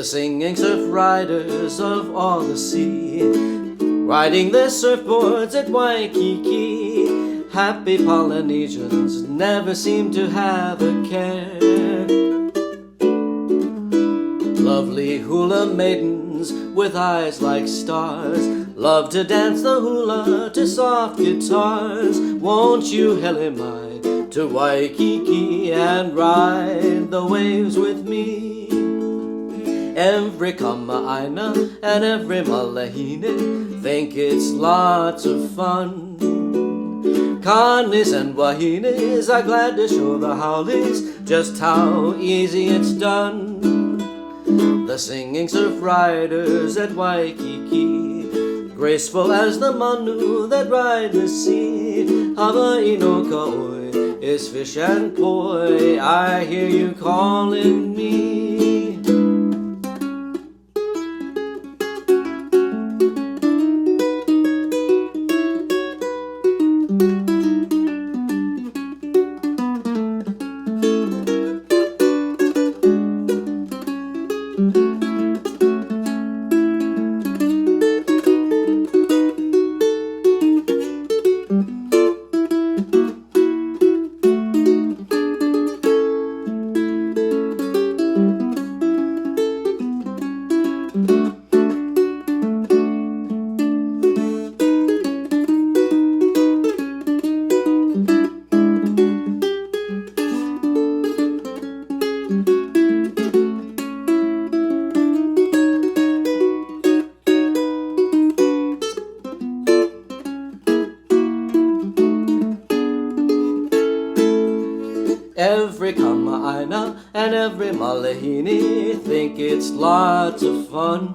singing surf riders of all the sea, riding their surfboards at Waikiki. Happy Polynesians never seem to have a care. Lovely hula maidens with eyes like stars love to dance the hula to soft guitars. Won't you heli mai to Waikiki and ride the waves with me? Every kama'aina and every malahine think it's lots of fun. Kanis and wahinis are glad to show the haoles just how easy it's done. The singing surf riders at Waikiki, graceful as the manu that ride the sea. Hawaii no ka'oi is fish and poi, I hear you calling me. Every kama'aina and every malahini think it's lots of fun.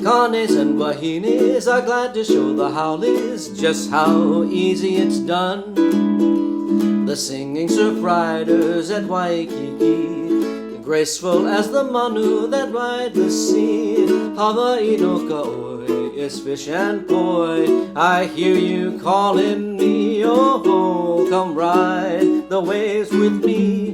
Kanes and wahinis are glad to show the haoles just how easy it's done. The singing surf riders at Waikiki, graceful as the manu that ride the sea. Hawaii no ka'oi is fish and poi, I hear you calling me. Oh, come ride the waves with me.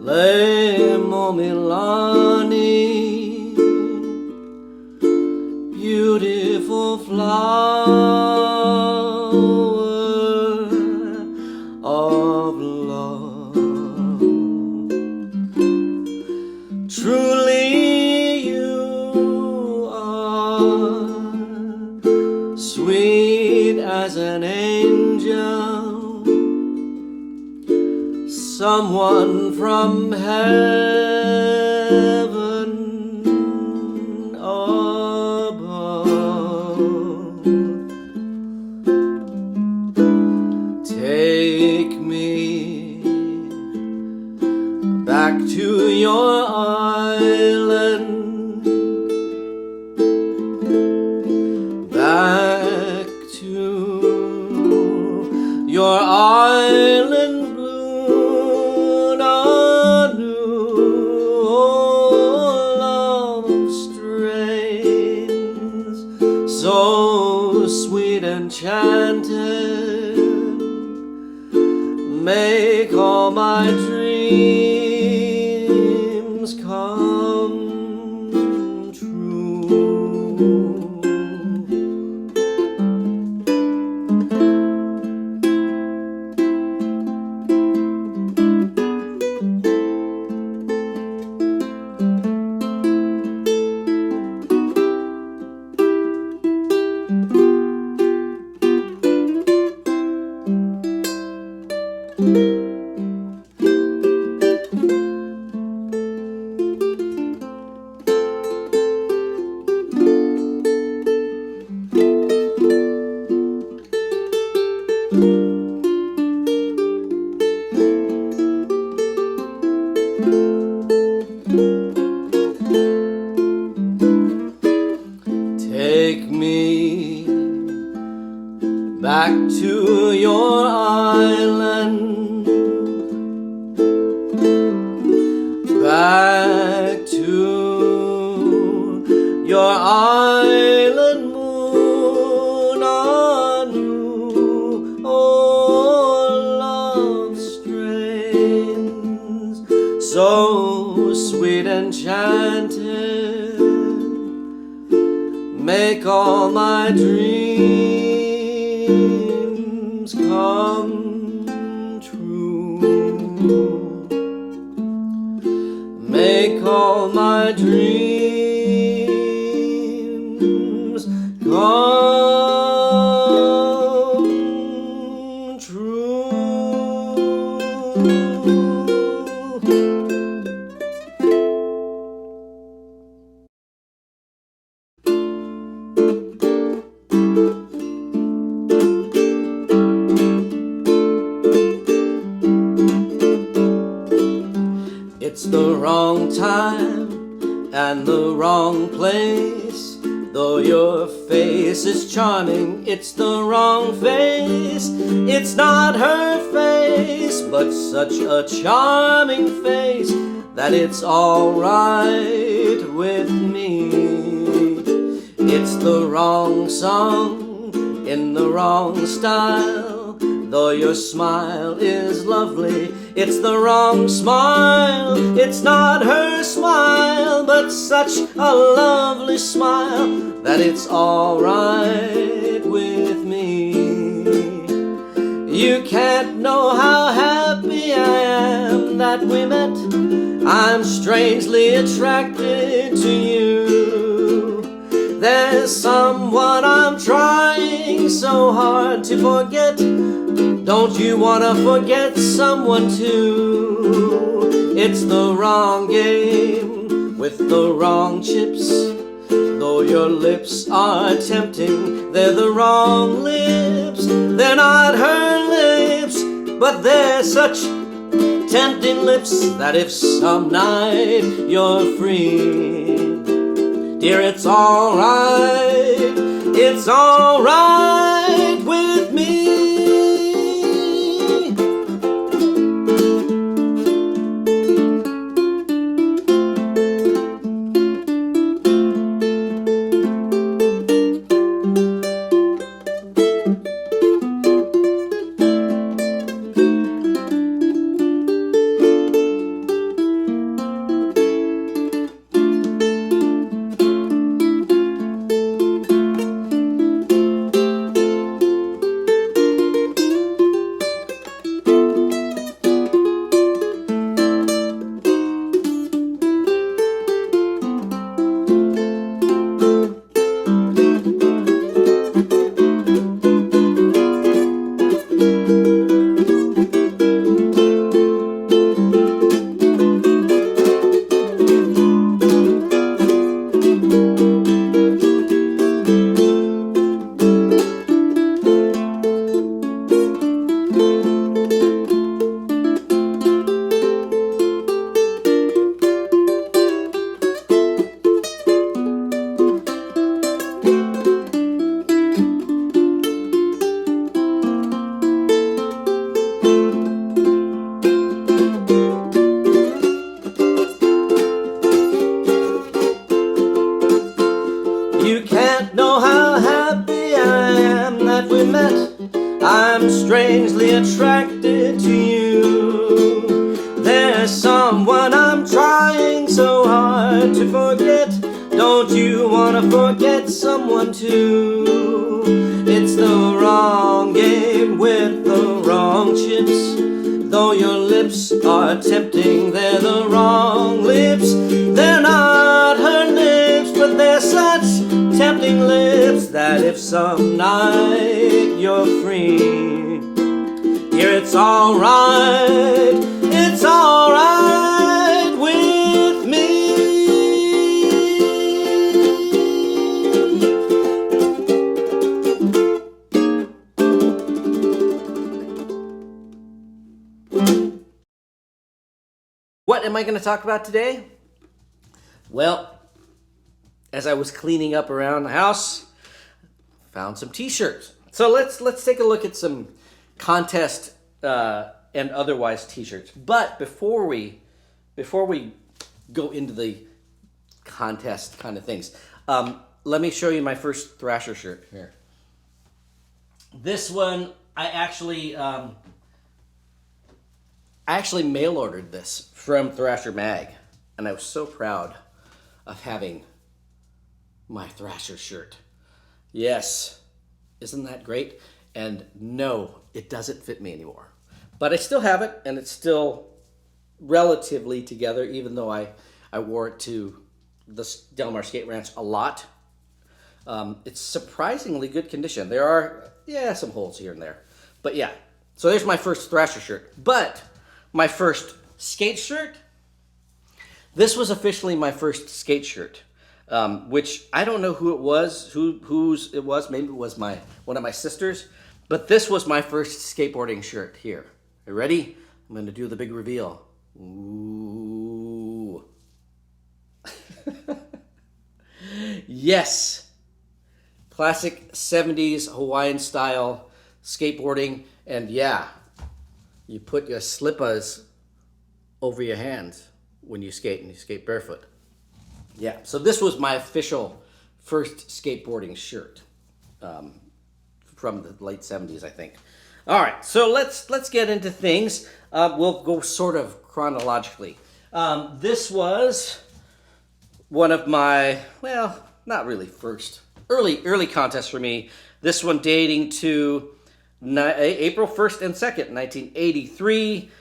Leimomi lani, beautiful flower of love. Truly you are sweet as an angel, someone from heaven above. Take me back to your island, back to your island. So sweet, enchanted, make all my dreams come true. Take me back to your island. enchanted. Make all my dreams come true. Make all my dreams come true. It's the wrong time and the wrong place. Though your face is charming, it's the wrong face. It's not her face, but such a charming face that it's alright with me. It's the wrong song in the wrong style. Though your smile is lovely, it's the wrong smile. It's not her smile, but such a lovely smile that it's alright with me. You can't know how happy I am that we met. I'm strangely attracted to you. There's someone I'm trying so hard to forget. Don't you wanna forget someone too? It's the wrong game with the wrong chips. Though your lips are tempting, they're the wrong lips. They're not her lips, but they're such tempting lips that if some night you're free, dear, it's alright with me. I'm strangely attracted to you. There's someone I'm trying so hard to forget. Don't you wanna forget someone too? It's the wrong game with the wrong chips. Though your lips are tempting, they're the wrong lips. They're not her lips, but they're such tempting lips that if some night you're free, here it's alright with me. What am I going to talk about today? Well, as I was cleaning up around the house, found some t-shirts. So let's take a look at some contest and otherwise t-shirts. But before we go into the contest kind of things, let me show you my first Thrasher shirt here. This one I actually mail ordered this from Thrasher Mag. And I was so proud of having my Thrasher shirt. Yes, isn't that great? And no, it doesn't fit me anymore. But I still have it, and it's still relatively together, even though I wore it to the Del Mar Skate Ranch a lot. It's surprisingly good condition. There are, some holes here and there. But yeah, so there's my first Thrasher shirt. But my first skate shirt, this was officially my first skate shirt, which I don't know who it was, whose it was. Maybe it was one of my sisters. But this was my first skateboarding shirt here. You ready? I'm going to do the big reveal. Ooh. Yes. Classic 70s Hawaiian style skateboarding. And yeah, you put your slippers over your hands when you skate, and you skate barefoot. Yeah, so this was my official first skateboarding shirt from the late 70s, I think. All right, so let's get into things. We'll go sort of chronologically. This was one of my, well, not really first, early contests for me. This one dating to April 1st and 2nd, 1983.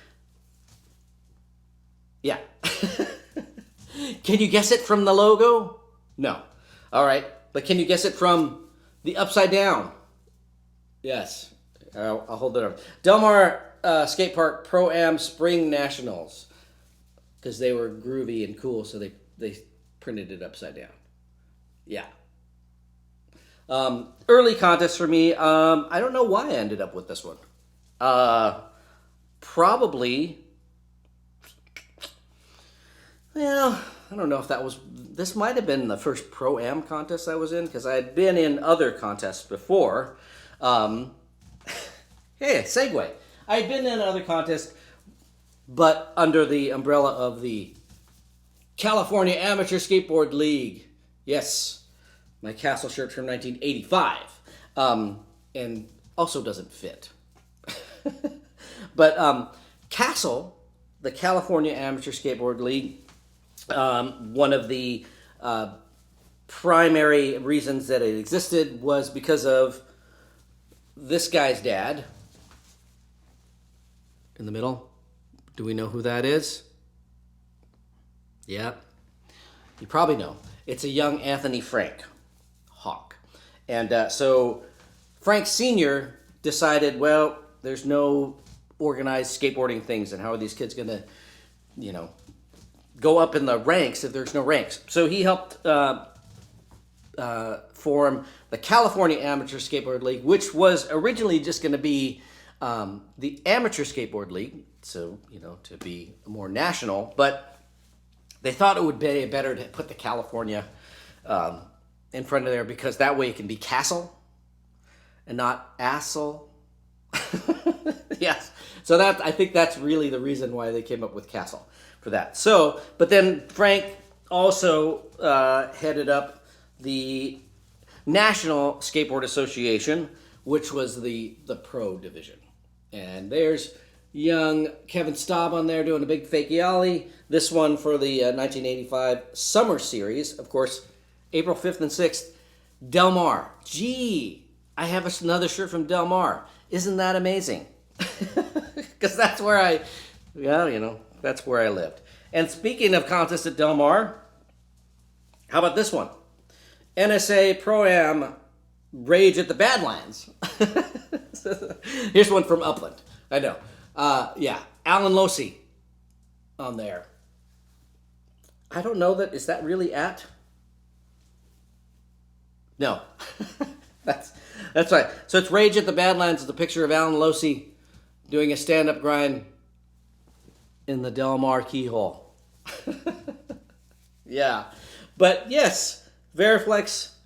Yeah. Can you guess it from the logo? No. All right, but can you guess it from the upside down? Yes. I'll hold it up. Del Mar Skate Park Pro-Am Spring Nationals. Because they were groovy and cool, so they printed it upside down. Yeah. Early contest for me. I don't know why I ended up with this one. Probably, well, I don't know if that was, this might have been the first Pro-Am contest I was in, because I had been in other contests before. Hey, segue. I had been in other contests, but under the umbrella of the California Amateur Skateboard League. Yes, my Castle shirt from 1985. And also doesn't fit. But Castle, the California Amateur Skateboard League, one of the primary reasons that it existed was because of this guy's dad. In the middle. Do we know who that is? Yeah. You probably know. It's a young Anthony Frank Hawk. And so Frank Sr. decided, well, there's no organized skateboarding things, and how are these kids going to, go up in the ranks if there's no ranks? So he helped form the California Amateur Skateboard League, which was originally just going to be the Amateur Skateboard League, so, to be more national, but they thought it would be better to put the California in front of there, because that way it can be Castle and not Assel. Yes. So that, I think that's really the reason why they came up with Castle for that. So, but then Frank also headed up the National Skateboard Association, which was the pro division. And there's young Kevin Staub on there doing a big fake ollie. This one for the 1985 Summer Series. Of course, April 5th and 6th, Del Mar. Gee, I have another shirt from Del Mar. Isn't that amazing? Because that's where that's where I lived. And speaking of contests at Del Mar, how about this one? NSA Pro-Am Rage at the Badlands. Here's one from Upland. I know. Alan Losi on there. I don't know is that really at? No. That's right. So it's Rage at the Badlands. It's a picture of Alan Losi doing a stand-up grind in the Del Mar keyhole. Yeah. But yes, Veriflex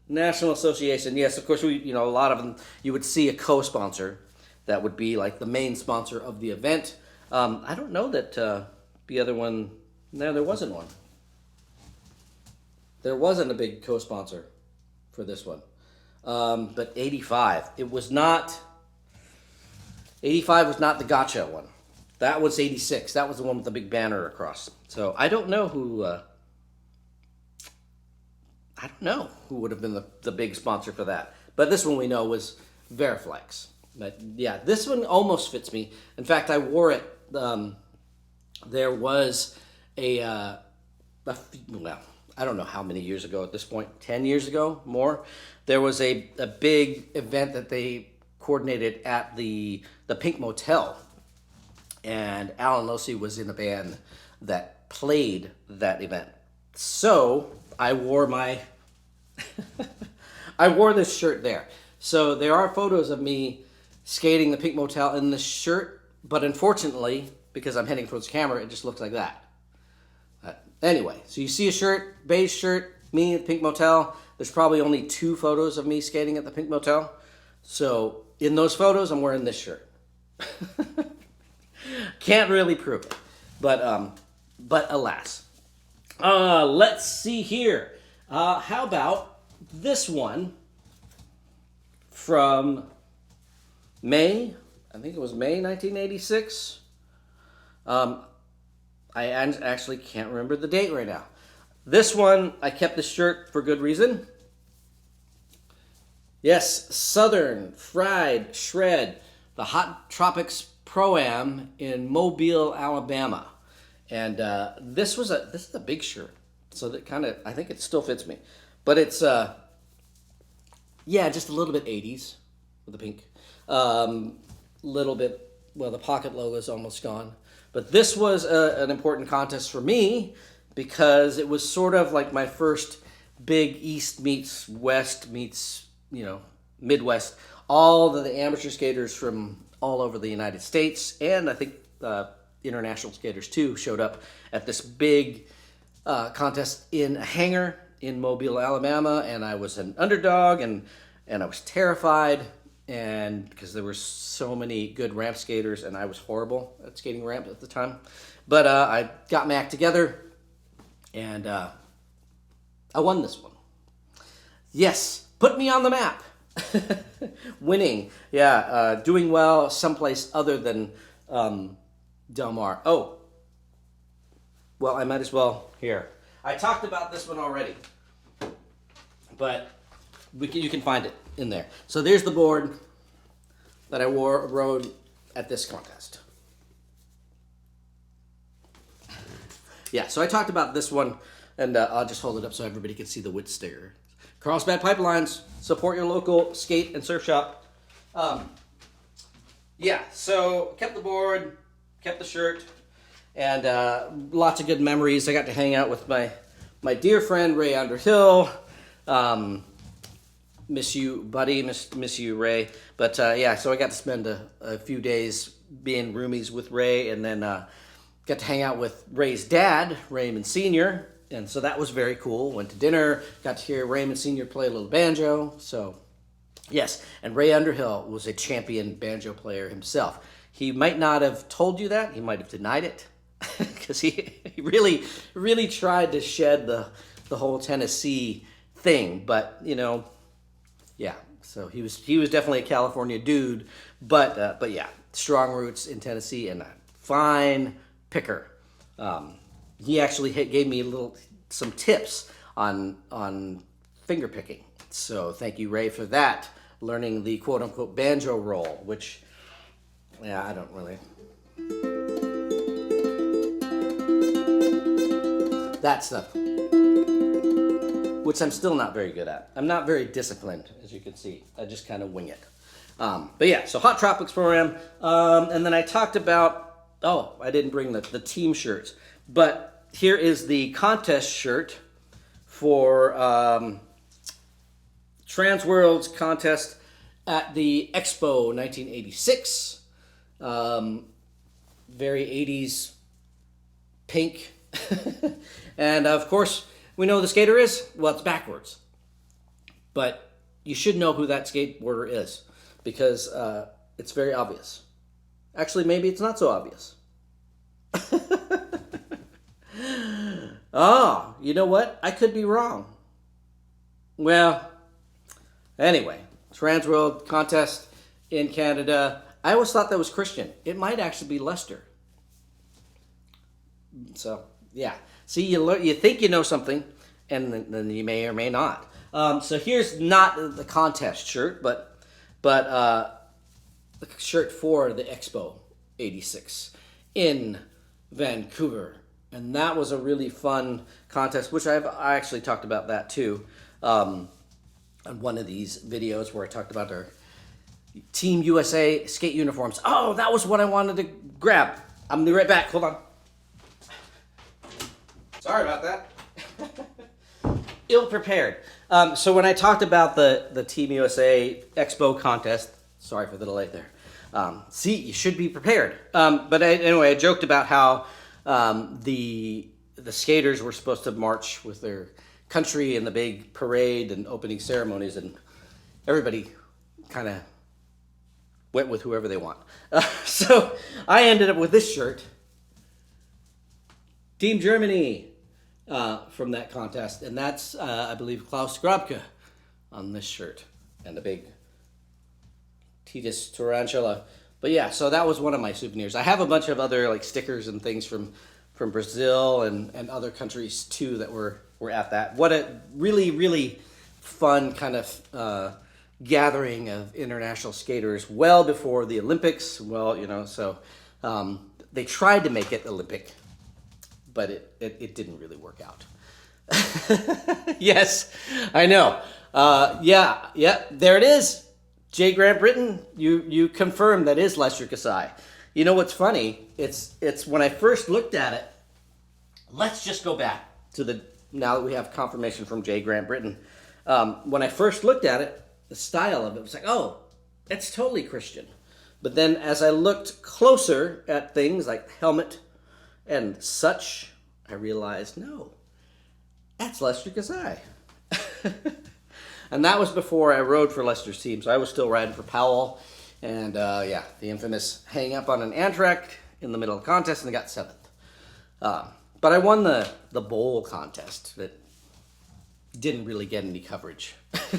National Association. Yes, of course, a lot of them, you would see a co-sponsor that would be like the main sponsor of the event. I don't know that the other one, no, there wasn't one. There wasn't a big co-sponsor for this one. But 85, 85 was not the gotcha one. That was 86. That was the one with the big banner across. So I don't know who. I don't know who would have been the big sponsor for that. But this one we know was Veriflex. But yeah, this one almost fits me. In fact, I wore it. There was well, I don't know how many years ago at this point, 10 years ago, more. There was a big event that they coordinated at the Pink Motel. And Alan Losi was in a band that played that event. So I wore my, I wore this shirt there. So there are photos of me skating the Pink Motel in this shirt, but unfortunately, because I'm heading towards the camera, it just looks like that. Anyway, so you see a shirt, beige shirt, me at the Pink Motel. There's probably only 2 photos of me skating at the Pink Motel. So in those photos, I'm wearing this shirt. Can't really prove it, but alas. Let's see here. How about this one from May? I think it was May 1986. I actually can't remember the date right now. This one, I kept this shirt for good reason. Yes, Southern Fried Shred, the Hot Tropics Pro-Am in Mobile, Alabama. And this is a big shirt. So that kind of, I think it still fits me. But it's, yeah, just a little bit 80s with the pink. Little bit, well, the pocket logo is almost gone. But this was an important contest for me because it was sort of like my first big East meets West meets, Midwest. All the amateur skaters from all over the United States, and I think international skaters too, showed up at this big contest in a hangar in Mobile, Alabama, and I was an underdog, and I was terrified, and because there were so many good ramp skaters, and I was horrible at skating ramp at the time. But I got my act together, and I won this one. Yes, put me on the map. Winning, yeah, doing well someplace other than Del Mar. Oh, well, I might as well here. I talked about this one already, but you can find it in there. So there's the board that I rode at this contest. Yeah, so I talked about this one, and I'll just hold it up so everybody can see the wood sticker. Carlsbad Pipelines, support your local skate and surf shop. Yeah, so kept the board, kept the shirt, and lots of good memories. I got to hang out with my dear friend Ray Underhill. Miss you, buddy. Miss you, Ray. But yeah, so I got to spend a few days being roomies with Ray, and then got to hang out with Ray's dad, Raymond Sr., and so that was very cool. Went to dinner, got to hear Raymond Sr. play a little banjo. So, yes, and Ray Underhill was a champion banjo player himself. He might not have told you that. He might have denied it because he really tried to shed the whole Tennessee thing. But, yeah, so he was definitely a California dude. But yeah, strong roots in Tennessee and a fine picker. He actually gave me some tips on finger picking. So thank you, Ray, for that. Learning the quote-unquote banjo roll, which, yeah, I don't really. That stuff, which I'm still not very good at. I'm not very disciplined, as you can see. I just kind of wing it. But yeah, so Hot Tropics program. And then I talked about, I didn't bring the team shirts. But here is the contest shirt for Transworld Contest at the Expo 1986. Very 80s pink. And of course, we know who the skater is. Well, it's backwards. But you should know who that skateboarder is because it's very obvious. Actually, maybe it's not so obvious. Oh, you know what? I could be wrong. Well, anyway, Transworld Contest in Canada. I always thought that was Christian. It might actually be Lester. So yeah, see, you learn, you think you know something, and then you may or may not. So here's not the contest shirt, but the shirt for the Expo '86 in Vancouver, and that was a really fun contest, which I actually talked about that too, on one of these videos where I talked about our Team USA skate uniforms. Oh, that was what I wanted to grab. I'm gonna be right back. Hold on. Sorry about that. Ill prepared. So when I talked about the Team USA Expo contest, sorry for the delay there. See, you should be prepared. But anyway, I joked about how the skaters were supposed to march with their country in the big parade and opening ceremonies, and everybody kind of went with whoever they want. So I ended up with this shirt, Team Germany, from that contest, and that's I believe Klaus Grabke on this shirt, and the big Titus tarantula. But yeah, so that was one of my souvenirs. I have a bunch of other like stickers and things from Brazil and other countries too that were at that. What a really fun kind of gathering of international skaters well before the Olympics. Well, you know, so they tried to make it Olympic, but it didn't really work out. Yes, I know. Yeah, there it is. J. Grant Britton, you confirmed that is Lester Kasai. You know what's funny? It's when I first looked at it. Let's just go back to now that we have confirmation from J. Grant Britton. When I first looked at it, the style of it was like, oh, it's totally Christian. But then as I looked closer at things like helmet and such, I realized, no, that's Lester Kasai. And that was before I rode for Lester's team, so I was still riding for Powell. And yeah, the infamous hang up on an Amtrak in the middle of the contest, and I got 7th. But I won the bowl contest that didn't really get any coverage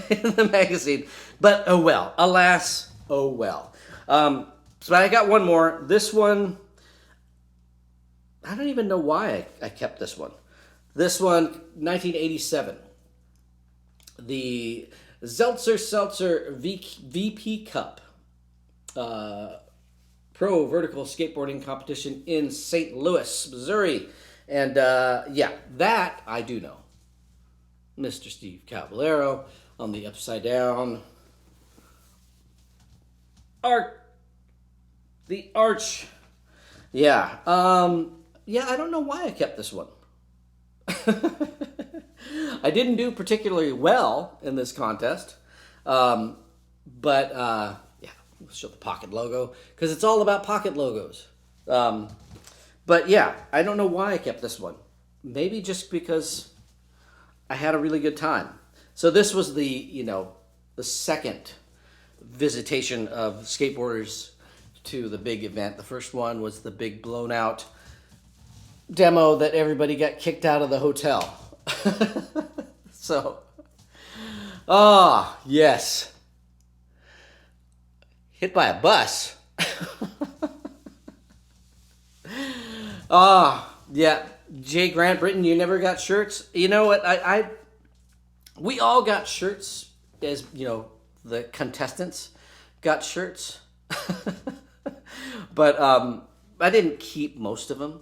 in the magazine. But oh well, alas, oh well. So I got one more. This one, I don't even know why I kept this one. This one, 1987. The Seltzer VP Cup Pro Vertical Skateboarding Competition in St. Louis, Missouri. And yeah, that I do know. Mr. Steve Caballero on the upside down the arch. Yeah. Yeah, I don't know why I kept this one. I didn't do particularly well in this contest. But yeah, let's show the pocket logo because it's all about pocket logos. But yeah, I don't know why I kept this one. Maybe just because I had a really good time. So this was the second visitation of skateboarders to the big event. The first one was the big blown out demo that everybody got kicked out of the hotel. So, yes. Hit by a bus. Yeah. J. Grant Britton, you never got shirts? You know what? We all got shirts, as you know, the contestants got shirts. But I didn't keep most of them.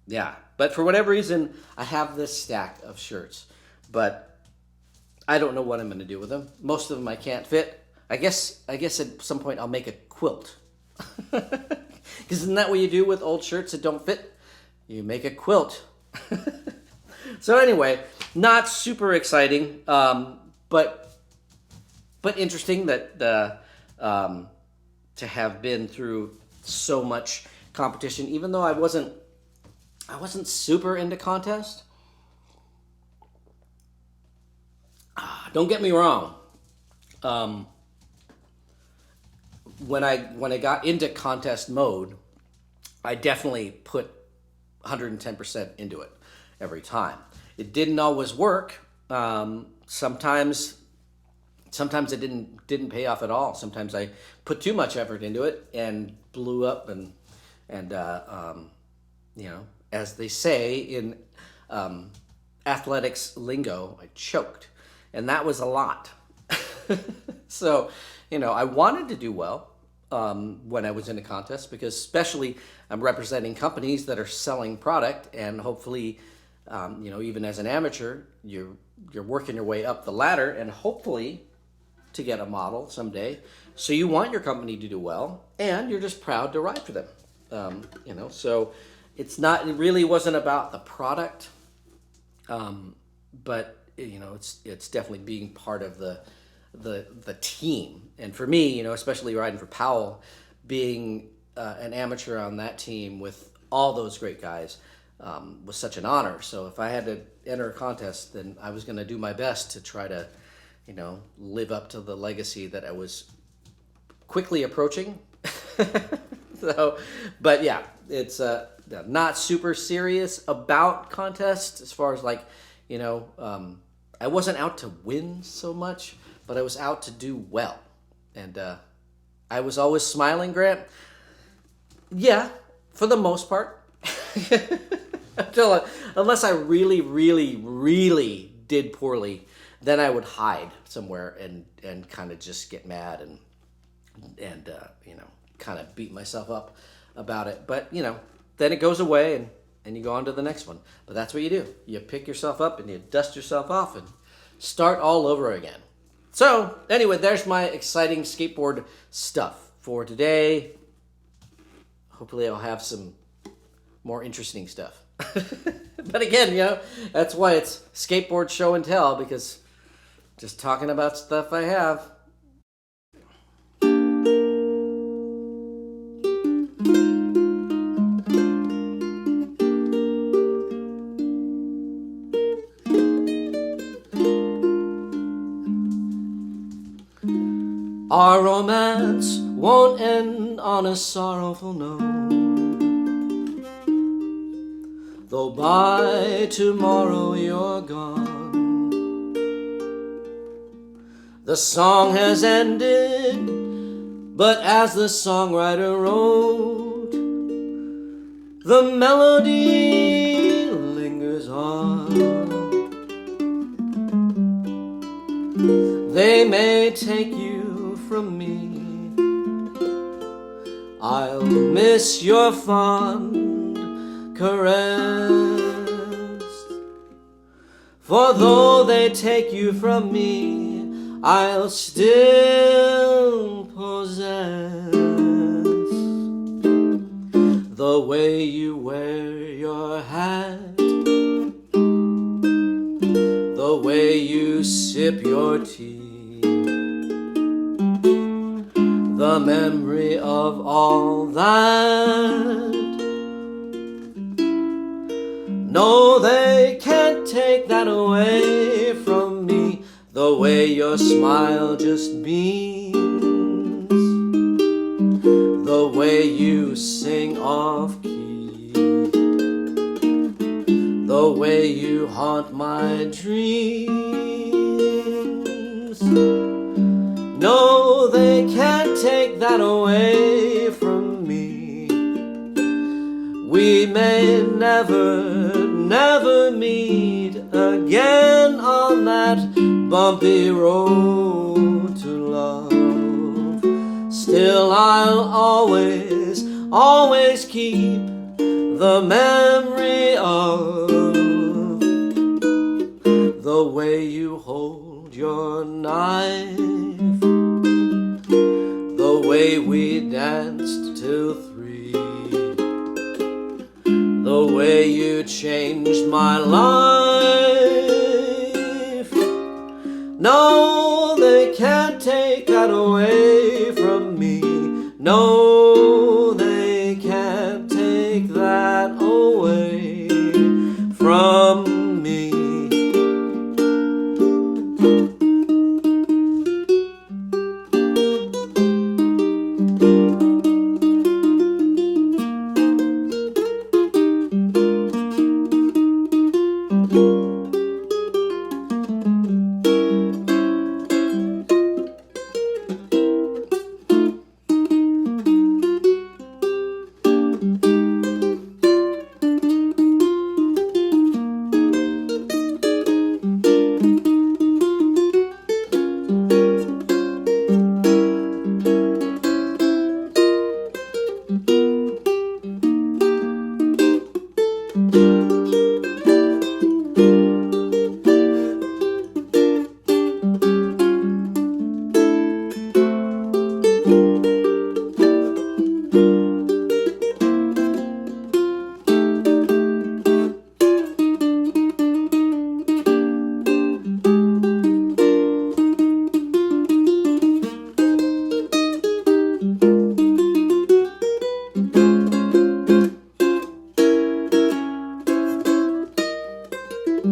Yeah. But for whatever reason, I have this stack of shirts. But I don't know what I'm going to do with them. Most of them I can't fit. I guess at some point I'll make a quilt. Because isn't that what you do with old shirts that don't fit? You make a quilt. So anyway, not super exciting, but interesting that to have been through so much competition, even though I wasn't super into contest. Don't get me wrong. When I got into contest mode, I definitely put 110% into it every time. It didn't always work. Sometimes it didn't pay off at all. Sometimes I put too much effort into it and blew up and as they say in athletics lingo, I choked. And that was a lot. So, I wanted to do well when I was in a contest, because especially I'm representing companies that are selling product, and hopefully, even as an amateur, you're working your way up the ladder and hopefully to get a model someday. So you want your company to do well, and you're just proud to ride for them. So it really wasn't about the product, but it's definitely being part of the team. And for me, especially riding for Powell, being an amateur on that team with all those great guys was such an honor. So if I had to enter a contest, then I was going to do my best to try to, live up to the legacy that I was quickly approaching. But yeah, it's not super serious about contests as far as I wasn't out to win so much, but I was out to do well. And I was always smiling, Grant. Yeah, for the most part. Unless I really, really, really did poorly, then I would hide somewhere and kind of just get mad and kind of beat myself up about it. But, then it goes away and you go on to the next one. But that's what you do. You pick yourself up and you dust yourself off and start all over again. So, anyway, there's my exciting skateboard stuff for today. Hopefully I'll have some more interesting stuff. But again, that's why it's skateboard show and tell, because just talking about stuff I have. Our romance won't end on a sorrowful note, though by tomorrow you're gone. The song has ended, but as the songwriter wrote, the melody lingers on. They may take you from me, I'll miss your fond caress. For though they take you from me, I'll still possess the way you wear your hat, the way you sip your tea, the memory of all that. No, they can't take that away from me, the way your smile just beams, the way you sing off key, the way you haunt my dreams. No, they can't take that away from me. We may never meet again on that bumpy road to love. Still I'll always keep the memory of the way you hold your knife, the way we danced till 3, the way you changed my life. No, they can't take that away from me. No, they can't take that away from me. We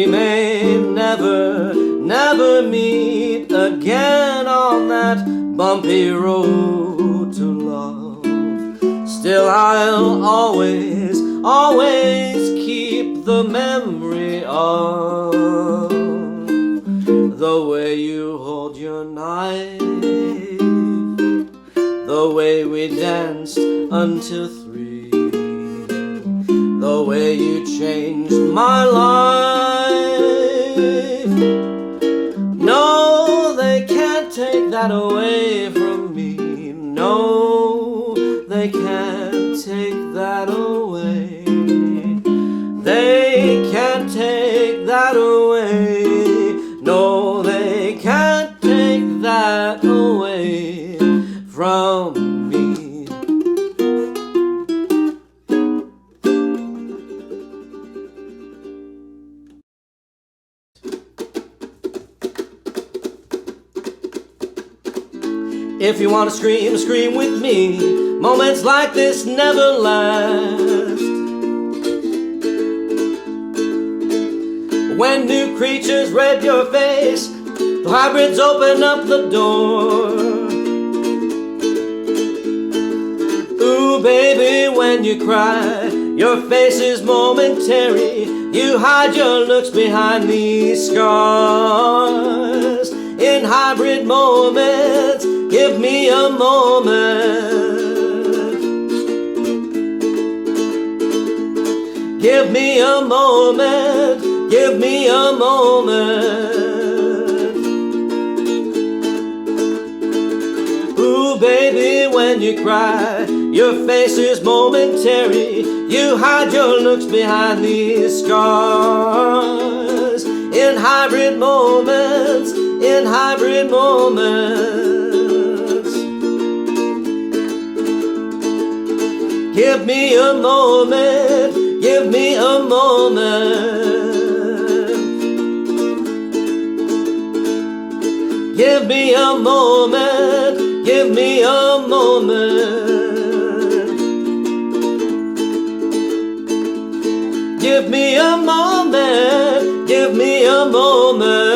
may never, never meet again on that bumpy road to love. Still I'll always, always keep the memory of the way you hold your knife, the way we danced until 3, the way you changed my life. No, they can't take that away from me. No, they can't take that away. They can't take that away. No, they can't take that away from me. If you want to scream, scream with me. Moments like this never last. When new creatures read your face, the hybrids open up the door. Ooh, baby, when you cry, your face is momentary. You hide your looks behind these scars. In hybrid moments, give me a moment. Give me a moment. Give me a moment. Ooh, baby, when you cry, your face is momentary. You hide your looks behind these scars. In hybrid moments, in hybrid moments. Give me a moment, give me a moment. Give me a moment, give me a moment. Give me a moment, give me a moment.